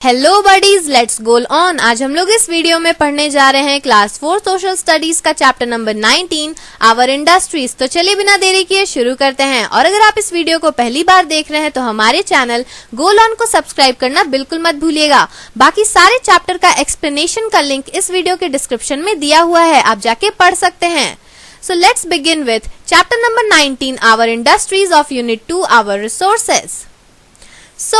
Hello buddies, let's go on. आज हम लोग इस वीडियो में पढ़ने जा रहे हैं क्लास 4 सोशल स्टडीज का चैप्टर नंबर 19 आवर इंडस्ट्रीज। तो चलिए बिना देरी किए शुरू करते हैं। और अगर आप इस वीडियो को पहली बार देख रहे हैं तो हमारे चैनल गो ऑन को सब्सक्राइब करना बिल्कुल मत भूलिएगा। बाकी सारे चैप्टर का एक्सप्लेनेशन का लिंक इस वीडियो के डिस्क्रिप्शन में दिया हुआ है, आप जाके पढ़ सकते हैं। So let's begin with chapter number 19, our industries of unit 2, our resources. So,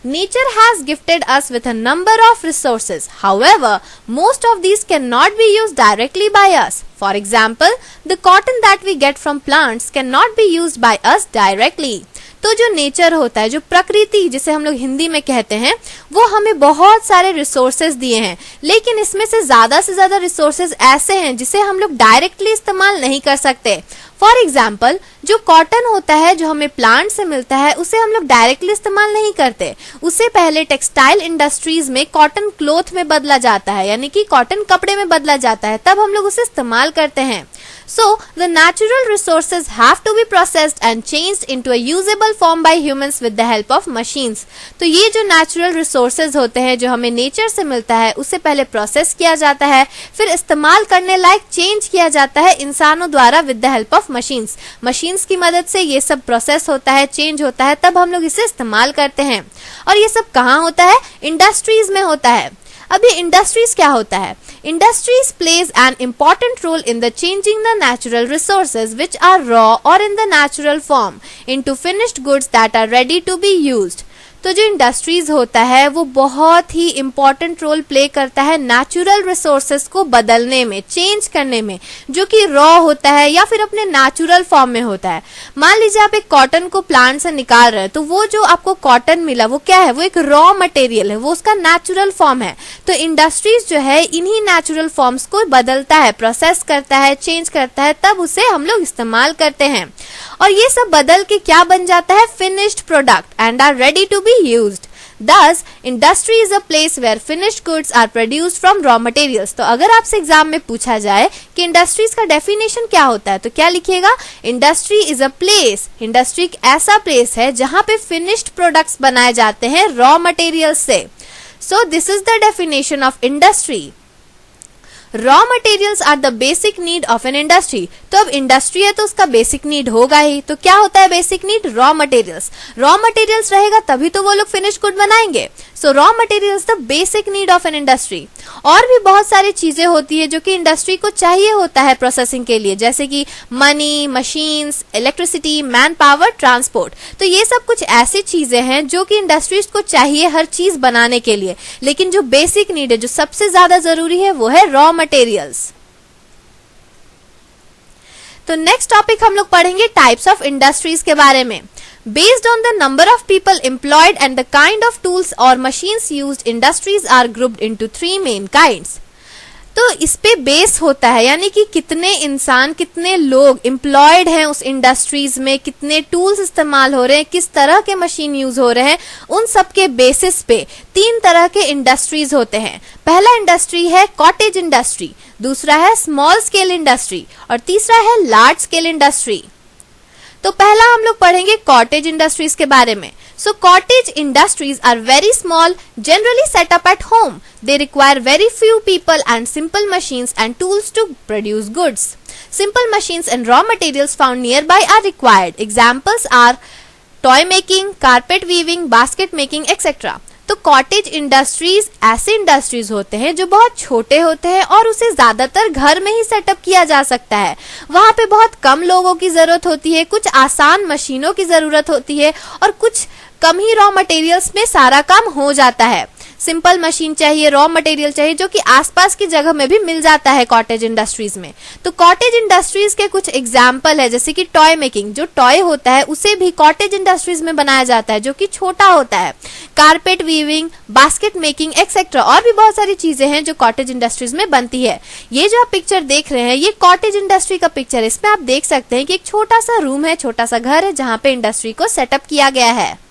nature has gifted us with a number of resources. However, most of these cannot be used directly by us. For example, the cotton that we get from plants cannot be used by us directly. तो जो nature होता है, जो प्रकृति जिसे हम लोग हिंदी में कहते हैं, वो हमें बहुत सारे रिसोर्सेज दिए हैं, लेकिन इसमें से ज्यादा रिसोर्सेज ऐसे हैं जिसे हम लोग डायरेक्टली इस्तेमाल नहीं कर सकते। फॉर एग्जाम्पल, जो कॉटन होता है जो हमें प्लांट से मिलता है, उसे हम लोग डायरेक्टली इस्तेमाल नहीं करते। उसे पहले टेक्सटाइल इंडस्ट्रीज में कॉटन क्लोथ में बदला जाता है, यानी कि कॉटन कपड़े में बदला जाता है, तब हम लोग उसे इस्तेमाल करते हैं। So, the natural resources have to be processed and changed into a usable form by humans with the help of machines. तो ये जो natural resources होते हैं जो हमें nature से मिलता है, उसे पहले process किया जाता है, फिर इस्तेमाल करने लायक change किया जाता है इंसानों द्वारा with the help of machines. Machines की मदद से ये सब process होता है, change होता है, तब हम लोग इसे इस्तेमाल करते हैं। और ये सब कहाँ होता है? इंडस्ट्रीज में होता है। अब ये इंडस्ट्रीज क्या होता है? Industries plays an important role in the changing the natural resources which are raw और in the natural form into finished goods that are ready to be used. तो जो इंडस्ट्रीज होता है वो बहुत ही इम्पोर्टेंट रोल प्ले करता है natural resources को बदलने में, चेंज करने में, जो कि रॉ होता है या फिर अपने नेचुरल फॉर्म में होता है। मान लीजिए आप एक कॉटन को प्लांट से निकाल रहे हैं, तो वो जो आपको कॉटन मिला वो क्या है? वो एक रॉ मटेरियल है, वो उसका नेचुरल फॉर्म है। तो इंडस्ट्रीज जो है इन्हीं नेचुरल फॉर्म्स को बदलता है, प्रोसेस करता है, चेंज करता है, तब उसे हम लोग इस्तेमाल करते हैं। और ये सब बदल के क्या बन जाता है? Finished product and are ready to be used. Thus, industry is a place where finished goods are produced from raw materials. तो अगर आपसे एग्जाम में पूछा जाए कि इंडस्ट्रीज का डेफिनेशन क्या होता है, तो क्या लिखिएगा? Industry is a place. Industry एक ऐसा प्लेस है जहां पे फिनिश्ड प्रोडक्ट्स बनाए जाते हैं रॉ मटेरियल्स से। So this is the definition of industry. Raw materials are the basic need of an industry. तो अब इंडस्ट्री है तो उसका बेसिक नीड होगा ही। तो क्या होता है basic need? Raw materials. Raw materials रहेगा तभी तो वो लोग फिनिश गुड बनाएंगे। सो raw materials the basic need of an industry. और भी बहुत सारी चीजें होती है जो कि इंडस्ट्री को चाहिए होता है प्रोसेसिंग के लिए, जैसे कि money, machines, electricity, man power, transport. तो ये सब कुछ ऐसी चीजें हैं जो कि इंडस्ट्रीज को चाहिए हर चीज बनाने के लिए, लेकिन जो बेसिक नीड है, जो सबसे ज्यादा जरूरी है, वो है रॉ मटेरियल्स। तो नेक्स्ट टॉपिक हम लोग पढ़ेंगे टाइप्स ऑफ इंडस्ट्रीज के बारे में। Based on the number of people employed and the kind of tools or machines used, industries are grouped into three main kinds. तो इस पे बेस होता है, यानी कि कितने इंसान, कितने लोग एम्प्लॉयड हैं उस इंडस्ट्रीज में, कितने टूल्स इस्तेमाल हो रहे हैं, किस तरह के मशीन यूज हो रहे हैं, उन सब के बेसिस पे तीन तरह के इंडस्ट्रीज होते हैं। पहला इंडस्ट्री है कॉटेज इंडस्ट्री, दूसरा है स्मॉल स्केल इंडस्ट्री और तीसरा है लार्ज स्केल इंडस्ट्री। तो पहला हम लोग पढ़ेंगे कॉटेज इंडस्ट्रीज के बारे में। So cottage industries are very small, generally set up at home. They require very few people and simple machines and tools to produce goods. Simple machines and raw materials found nearby are required. Examples are toy making, carpet weaving, basket making, etc. तो cottage industries ऐसे industries होते हैं जो बहुत छोटे होते हैं और उसे ज्यादातर घर में ही सेटअप किया जा सकता है। वहां पे बहुत कम लोगों की जरूरत होती है, कुछ आसान मशीनों की जरूरत होती है और कुछ कम ही रॉ मटेरियल्स में सारा काम हो जाता है। सिंपल मशीन चाहिए, रॉ मटेरियल चाहिए, जो कि आसपास की जगह में भी मिल जाता है कॉटेज इंडस्ट्रीज में। तो कॉटेज इंडस्ट्रीज के कुछ एग्जाम्पल है, जैसे कि टॉय मेकिंग, जो टॉय होता है उसे भी कॉटेज इंडस्ट्रीज में बनाया जाता है, जो कि छोटा होता है। Carpet weaving, basket making etcetera, और भी बहुत सारी चीजें हैं जो कॉटेज इंडस्ट्रीज में बनती है। ये जो आप पिक्चर देख रहे हैं, ये कॉटेज इंडस्ट्री का पिक्चर है। इसमें आप देख सकते हैं कि एक छोटा सा रूम है, छोटा सा घर है, जहां पे इंडस्ट्री को सेटअप किया गया है।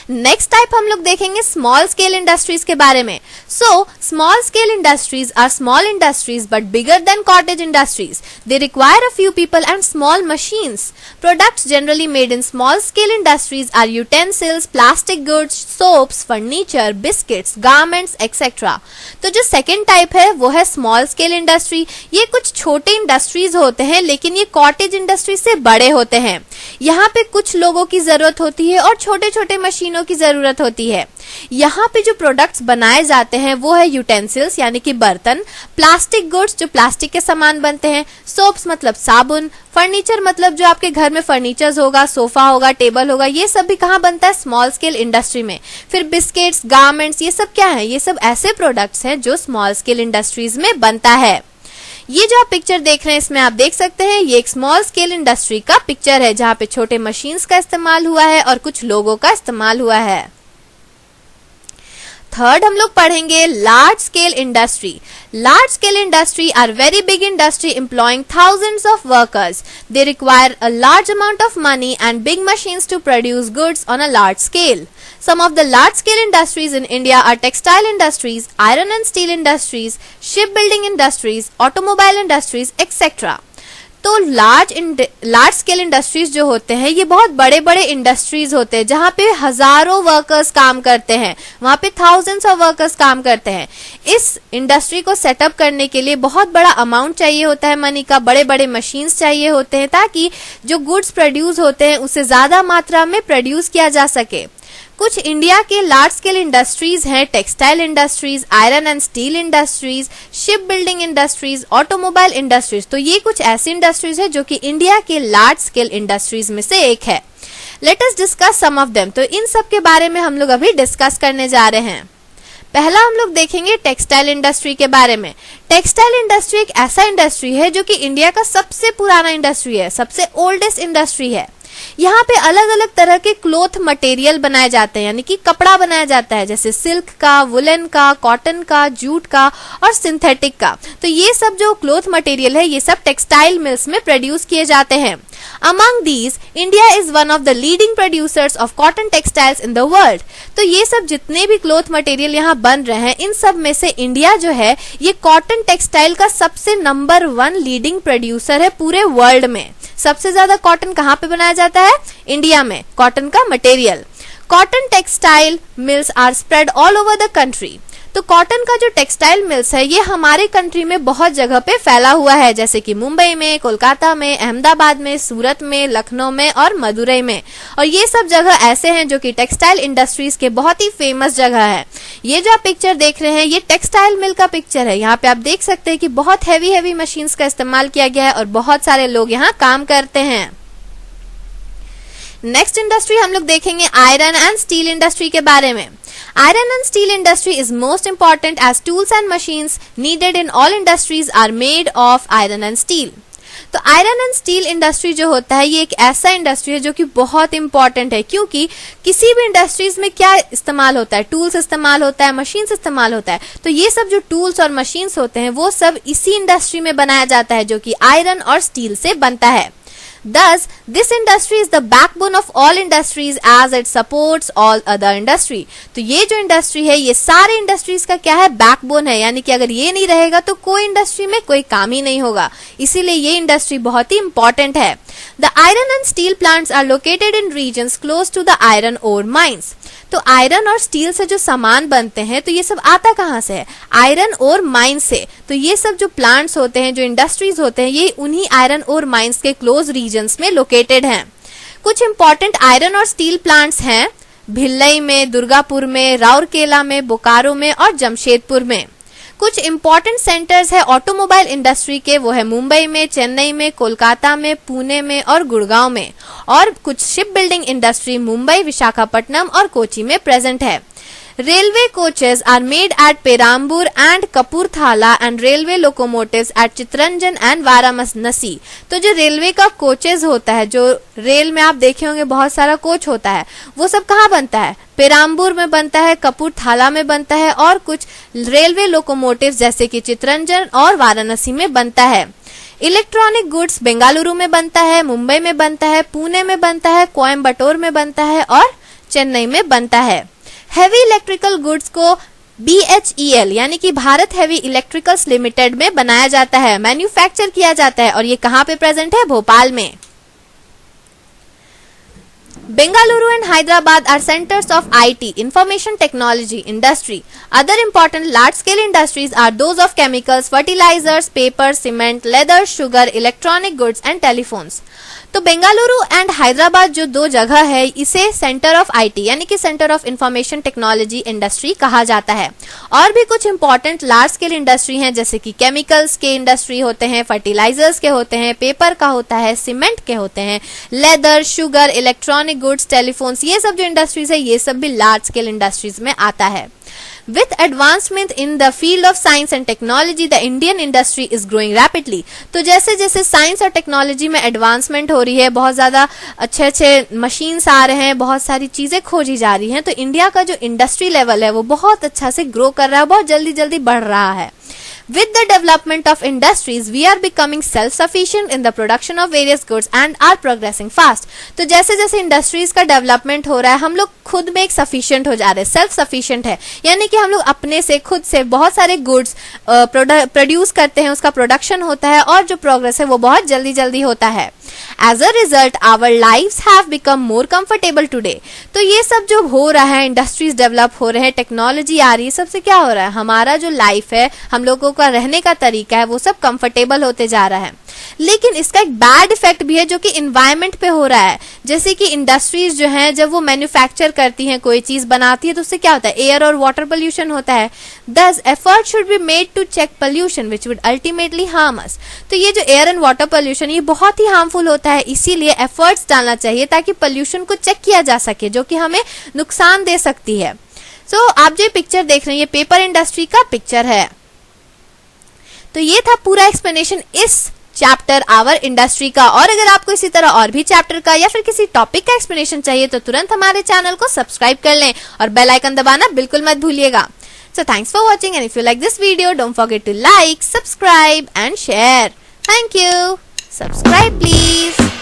नेक्स्ट टाइप हम लोग देखेंगे स्मॉल स्केल इंडस्ट्रीज के बारे में. So small scale industries are small industries but bigger than cottage industries. They require a few people and small machines. Products generally made in small scale industries are utensils, plastic goods, soaps, furniture, biscuits, garments etcetera. तो जो second type है वो है small scale industry. ये कुछ छोटे industries होते हैं लेकिन ये कॉटेज इंडस्ट्री से बड़े होते हैं. यहाँ पे कुछ लोगों की जरूरत होती है और छोटे छोटे मशीनों की जरूरत होती है. यहाँ पे जो प्रोडक्ट्स बनाए जाते हैं वो है यूटेंसिल्स यानी कि बर्तन, प्लास्टिक गुड्स जो प्लास्टिक के सामान बनते हैं, सोप्स मतलब साबुन, फर्नीचर मतलब जो आपके घर में फर्नीचर्स होगा, सोफा होगा, टेबल होगा, ये सब भी कहाँ बनता है? स्मॉल स्केल इंडस्ट्री में. फिर बिस्किट्स, गारमेंट्स, ये सब क्या है? ये सब ऐसे प्रोडक्ट्स हैं जो स्मॉल स्केल इंडस्ट्रीज में बनता है. ये जो आप पिक्चर देख रहे हैं इसमें आप देख सकते हैं ये एक स्मॉल स्केल इंडस्ट्री का पिक्चर है जहाँ पे छोटे मशीन्स का इस्तेमाल हुआ है और कुछ लोगों का इस्तेमाल हुआ है. थर्ड हम लोग पढ़ेंगे large scale industry. Large scale industry are very big industry employing thousands of workers. They require a large amount of money and big machines to produce goods on a large scale. Some of the large scale industries in India are textile industries, iron and steel industries, shipbuilding industries, automobile industries, etc. तो large scale industries जो होते हैं ये बहुत बड़े बड़े industries होते हैं जहाँ पे हजारों वर्कर्स काम करते हैं, वहाँ पे थाउजेंड्स ऑफ वर्कर्स काम करते हैं. इस इंडस्ट्री को सेटअप करने के लिए बहुत बड़ा अमाउंट चाहिए होता है मनी का, बड़े बड़े मशीन्स चाहिए होते हैं ताकि जो गुड्स प्रोड्यूस होते हैं उसे ज्यादा मात्रा में प्रोड्यूस किया जा सके. कुछ इंडिया के लार्ज स्केल इंडस्ट्रीज हैं textile industries, iron and steel industries, ship building industries, automobile industries. तो ये कुछ ऐसी इंडस्ट्रीज है जो कि इंडिया के लार्ज स्केल इंडस्ट्रीज में से एक है. Let us discuss some of them. तो इन सब के बारे में हम लोग अभी डिस्कस करने जा रहे हैं. पहला हम लोग देखेंगे टेक्सटाइल इंडस्ट्री के बारे में. टेक्सटाइल इंडस्ट्री एक ऐसा इंडस्ट्री है जो कि इंडिया का सबसे पुराना इंडस्ट्री है, सबसे ओल्डेस्ट इंडस्ट्री है. यहाँ पे अलग अलग तरह के क्लोथ मटेरियल बनाए जाते हैं यानी कि कपड़ा बनाया जाता है जैसे सिल्क का, वुलन का, कॉटन का, जूट का और सिंथेटिक का. तो ये सब जो क्लोथ मटेरियल है ये सब टेक्सटाइल मिल्स में प्रोड्यूस किए जाते हैं. Among these, India is one of the leading producers of cotton textiles in the world. तो ये सब जितने भी क्लोथ मटेरियल यहाँ बन रहे हैं इन सब में से इंडिया जो है ये कॉटन टेक्सटाइल का सबसे नंबर 1 लीडिंग प्रोड्यूसर है पूरे वर्ल्ड में. सबसे ज्यादा कॉटन कहाँ पे बनाया जाता है? इंडिया में. कॉटन का material. Cotton textile mills are spread all over the country. तो कॉटन का जो टेक्सटाइल मिल्स है ये हमारे कंट्री में बहुत जगह पे फैला हुआ है जैसे कि मुंबई में, कोलकाता में, अहमदाबाद में, सूरत में, लखनऊ में और मदुरई में. और ये सब जगह ऐसे हैं जो कि टेक्सटाइल इंडस्ट्रीज के बहुत ही फेमस जगह है. ये जो आप पिक्चर देख रहे हैं ये टेक्सटाइल मिल का पिक्चर है. यहाँ पे आप देख सकते हैं कि बहुत हैवी मशीन्स का इस्तेमाल किया गया है और बहुत सारे लोग यहाँ काम करते हैं. नेक्स्ट इंडस्ट्री हम लोग देखेंगे आयरन एंड स्टील इंडस्ट्री के बारे में. Iron and steel industry is most important as tools and machines needed in all industries are made of iron and steel. तो आयरन एंड स्टील इंडस्ट्री जो होता है ये एक ऐसा इंडस्ट्री है जो कि बहुत इंपॉर्टेंट है क्योंकि किसी भी इंडस्ट्रीज में क्या इस्तेमाल होता है? टूल्स इस्तेमाल होता है, मशीन्स इस्तेमाल होता है. तो ये सब जो टूल्स और मशीन्स होते हैं वो सब इसी इंडस्ट्री में बनाया जाता है जो कि आयरन और स्टील से बनता है. Thus, this industry is the backbone of all industries as it supports all other industry. तो ये जो इंडस्ट्री है ये सारे इंडस्ट्रीज का क्या है? बैकबोन है. यानी कि अगर ये नहीं रहेगा तो कोई इंडस्ट्री में कोई काम ही नहीं होगा. इसीलिए ये इंडस्ट्री बहुत ही इंपॉर्टेंट है. The iron and steel plants are located in regions close to the iron ore mines. तो आयरन और स्टील से जो सामान बनते हैं तो ये सब आता कहाँ से है? आयरन और माइन से. तो ये सब जो प्लांट्स होते हैं, जो इंडस्ट्रीज होते हैं, ये उन्हीं आयरन और माइंस के क्लोज रीजन्स में लोकेटेड हैं. कुछ इंपॉर्टेंट आयरन और स्टील प्लांट्स हैं भिल्लई में, दुर्गापुर में, राउरकेला में, बोकारो में और जमशेदपुर में. कुछ इंपॉर्टेंट सेंटर्स है ऑटोमोबाइल इंडस्ट्री के, वो है मुंबई में, चेन्नई में, कोलकाता में, पुणे में और गुड़गांव में. और कुछ ship building industry Mumbai, Visakhapatnam और कोची में प्रेजेंट है. Railway coaches are made at Perambur and Kapurthala and railway locomotives at Chittaranjan and Varanasi. तो जो रेलवे का कोचेज होता है, जो रेल में आप देखे होंगे बहुत सारा कोच होता है, वो सब कहाँ बनता है? पेराम्बूर में बनता है, कपूरथला में बनता है और कुछ रेलवे लोकोमोटिव्स जैसे कि चित्तरंजन और वाराणसी में बनता है. इलेक्ट्रॉनिक गुड्स बेंगलुरु में बनता है, मुंबई में बनता है, पुणे में बनता है, कोयम्बटूर में बनता है और चेन्नई में बनता है। हैवी इलेक्ट्रिकल गुड्स को BHEL यानी कि भारत हैवी इलेक्ट्रिकल्स लिमिटेड में बनाया जाता है, मैन्युफैक्चर किया जाता है, और ये कहां पे प्रेजेंट है? भोपाल में। Bengaluru and Hyderabad are centers of IT, information technology, industry. Other important large-scale industries are those of chemicals, fertilizers, paper, cement, leather, sugar, electronic goods and telephones. तो बेंगलुरु एंड हैदराबाद जो दो जगह है, इसे सेंटर ऑफ IT यानी कि centre of information technology industry कहा जाता है। और भी कुछ इंपॉर्टेंट लार्ज स्केल इंडस्ट्री हैं, जैसे कि केमिकल्स के इंडस्ट्री होते हैं, फर्टिलाइजर्स के होते हैं, पेपर का होता है, सीमेंट के होते हैं, leather, sugar, electronic goods, telephones, ये सब जो इंडस्ट्रीज है ये सब भी लार्ज स्केल इंडस्ट्रीज में आता है। With advancement in the field of science and technology, the Indian industry is growing rapidly. तो जैसे जैसे साइंस और टेक्नोलॉजी में एडवांसमेंट हो रही है, बहुत ज़्यादा अच्छे अच्छे मशीन्स आ रहे हैं, बहुत सारी चीज़ें खोजी जा रही हैं, तो इंडिया का जो इंडस्ट्री लेवल है वो बहुत अच्छा से ग्रो कर रहा है, बहुत जल्दी जल्दी बढ़ रहा है। With the development of industries, we are becoming self-sufficient in the production of various goods and are progressing fast. तो जैसे जैसे इंडस्ट्रीज का डेवलपमेंट हो रहा है, हम लोग खुद में एक सफिशिएंट हो जा रहे हैं, सेल्फ सफिशिएंट है, यानी कि हम लोग अपने से खुद से बहुत सारे गुड्स प्रोड्यूस करते हैं, उसका प्रोडक्शन होता है, और जो प्रोग्रेस है वो बहुत जल्दी जल्दी होता है। As a result, our lives have become more comfortable today. तो ये सब जो हो रहा है, इंडस्ट्रीज डेवलप हो रहे हैं, टेक्नोलॉजी आ रही है, सबसे क्या हो रहा है? हमारा जो लाइफ है, हम लोगों का रहने का तरीका है, वो सब कंफर्टेबल होते जा रहा है। लेकिन इसका एक बैड इफेक्ट भी है जो कि इन्वायरमेंट पे हो रहा है। जैसे कि इंडस्ट्रीज जो हैं, जब वो मैन्युफैक्चर करती हैं, कोई चीज बनाती है, तो उससे क्या होता है? एयर और वाटर पोल्यूशन होता है। Thus, effort should be made to check pollution, which would ultimately harm us. तो ये जो एयर एंड वाटर पोल्यूशन, ये बहुत ही हार्मफुल होता है, इसीलिए एफर्ट्स डालना चाहिए ताकि पोल्यूशन को चेक किया जा सके, जो कि हमें नुकसान दे सकती है। सो आप जो पिक्चर देख रहे हैं, ये पेपर इंडस्ट्री का पिक्चर है। तो ये था पूरा एक्सप्लेनेशन इस चैप्टर आवर इंडस्ट्री का। और अगर आपको इसी तरह और भी चैप्टर का या फिर किसी टॉपिक का एक्सप्लेनेशन चाहिए तो तुरंत हमारे चैनल को सब्सक्राइब कर लें और बेल आइकन दबाना बिल्कुल मत भूलिएगा। So thanks for watching, and if you like this video, don't forget to like, subscribe and share. Thank you. Subscribe please.